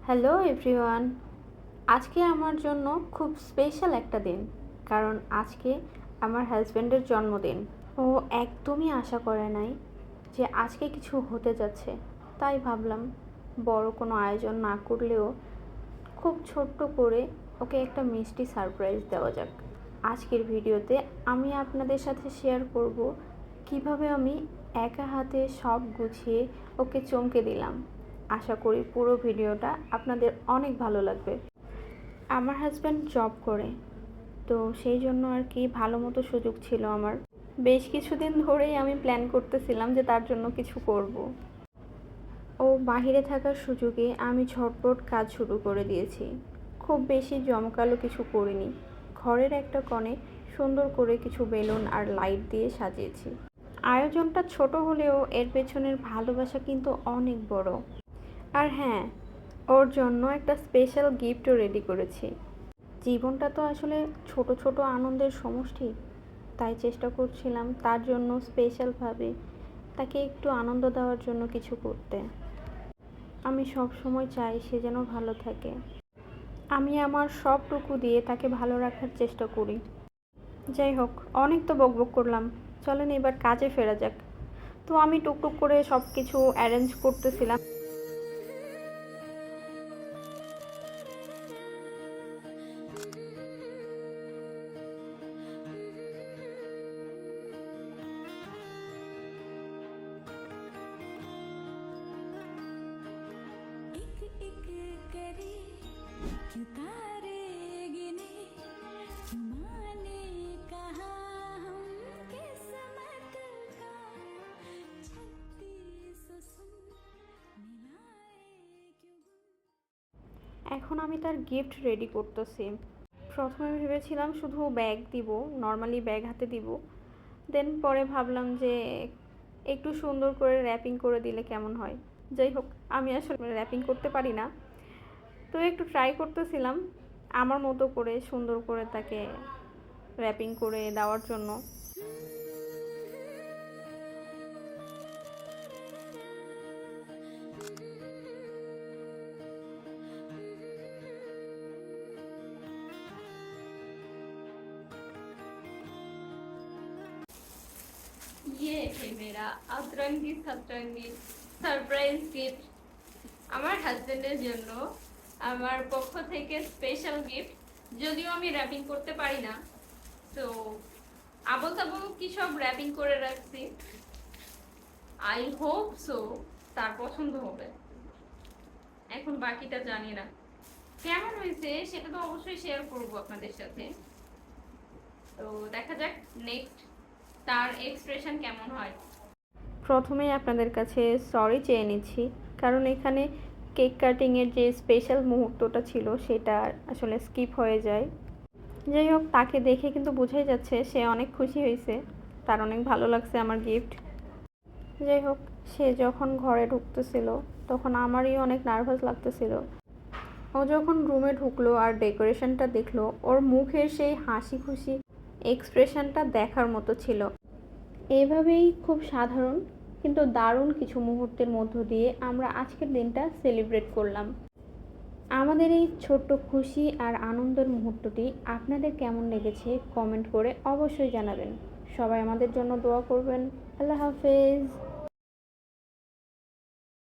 Hello everyone. আজকে আমার জন্য খুব স্পেশাল একটা দিন, কারণ আজকে আমার হাজব্যান্ডের জন্মদিন। ও একদমই আশা করে নাই যে আজকে কিছু হতে যাচ্ছে, তাই ভাবলাম বড় কোনো আয়োজন না করলেও খুব ছোট্ট করে ওকে একটা মিষ্টি সারপ্রাইজ দেওয়া যাক। আজকের ভিডিওতে আমি আপনাদের সাথে শেয়ার করব কিভাবে আমি একা হাতে সব গুছিয়ে ওকে চমকে দিলাম। আশা করি পুরো ভিডিওটা আপনাদের অনেক ভালো লাগবে। আমার হাজব্যান্ড জব করে, তো সেই জন্য আর কি ভালো মতো সুযোগ ছিল আমার। বেশ কিছুদিন ধরেই আমি প্ল্যান করতেছিলাম যে তার জন্য কিছু করব। ও বাহিরে থাকার সুযোগে আমি ঝটপট কাজ শুরু করে দিয়েছি। খুব বেশি জমকালো কিছু করিনি। ঘরের একটা কোণে সুন্দর করে কিছু বেলুন আর লাইট দিয়ে সাজিয়েছি। আয়োজনটা ছোট হলেও এর পেছনের ভালোবাসা কিন্তু অনেক বড়। আর হ্যাঁ, ওর জন্য একটা স্পেশাল গিফটও রেডি করেছি। জীবনটা তো আসলে ছোট ছোট আনন্দের সমষ্টি, তাই চেষ্টা করছিলাম তার জন্য স্পেশালভাবে তাকে একটু আনন্দ দেওয়ার জন্য কিছু করতে। আমি সব সময় চাই সে যেন ভালো থাকে। আমি আমার সবটুকু দিয়ে তাকে ভালো রাখার চেষ্টা করি। যাই হোক, অনেক তো বকবক করলাম, চলেন এবার কাজে ফেরা যাক। তো আমি টুকটুক করে সব কিছু অ্যারেঞ্জ করতেছিলাম। এখন আমি তার গিফট রেডি করতেছি। প্রথমে ভেবেছিলাম শুধু ব্যাগ দিব, নর্মালি ব্যাগ হাতে দিব। দেন পরে ভাবলাম যে একটু সুন্দর করে র্যাপিং করে দিলে কেমন হয়। যাই হোক, আমি আসলে র্যাপিং করতে পারি না, তো একটু ট্রাই করতেছিলাম আমার মতো করে সুন্দর করে তাকে র্যাপিং করে দেওয়ার জন্য। ये है मेरा अतरंगी सतरंगी সারপ্রাইজ গিফট আমার হাজবেন্ডের জন্য। আমার পক্ষ থেকে স্পেশাল গিফট। যদিও আমি র্যাপিং করতে পারি না, তো আবল তাবল কি সব র্যাপিং করে রাখছি। আই হোপ সো তার পছন্দ হবে। এখন বাকিটা জানি না কেমন হয়েছে, সেটা তো অবশ্যই শেয়ার করবো আপনাদের সাথে। তো দেখা যাক নেক্সট তার এক্সপ্রেশন কেমন হয়। প্রথমেই আপনাদের কাছে সরি চেয়ে নিচ্ছি, কারণ এখানে কেক কাটিংয়ের যে স্পেশাল মুহূর্তটা ছিল সেটা আসলে স্কিপ হয়ে যায়। যাই হোক, তাকে দেখে কিন্তু বোঝাই যাচ্ছে সে অনেক খুশি হয়েছে, তার অনেক ভালো লাগছে আমার গিফট। যাই হোক, সে যখন ঘরে ঢুকতেছিল তখন আমারই অনেক নার্ভাস লাগতেছিল। ও যখন রুমে ঢুকলো আর ডেকোরেশনটা দেখলো, ওর মুখের সেই হাসি খুশি এক্সপ্রেশনটা দেখার মতো ছিল। এভাবেই খুব সাধারণ কিন্তু দারুণ কিছু মুহূর্তের মধ্য দিয়ে আমরা আজকের দিনটা সেলিব্রেট করলাম। আমাদের এই ছোট্ট খুশি আর আনন্দের মুহূর্তটি আপনাদের কেমন লেগেছে কমেন্ট করে অবশ্যই জানাবেন। সবাই আমাদের জন্য দোয়া করবেন। আল্লাহ হাফেজ।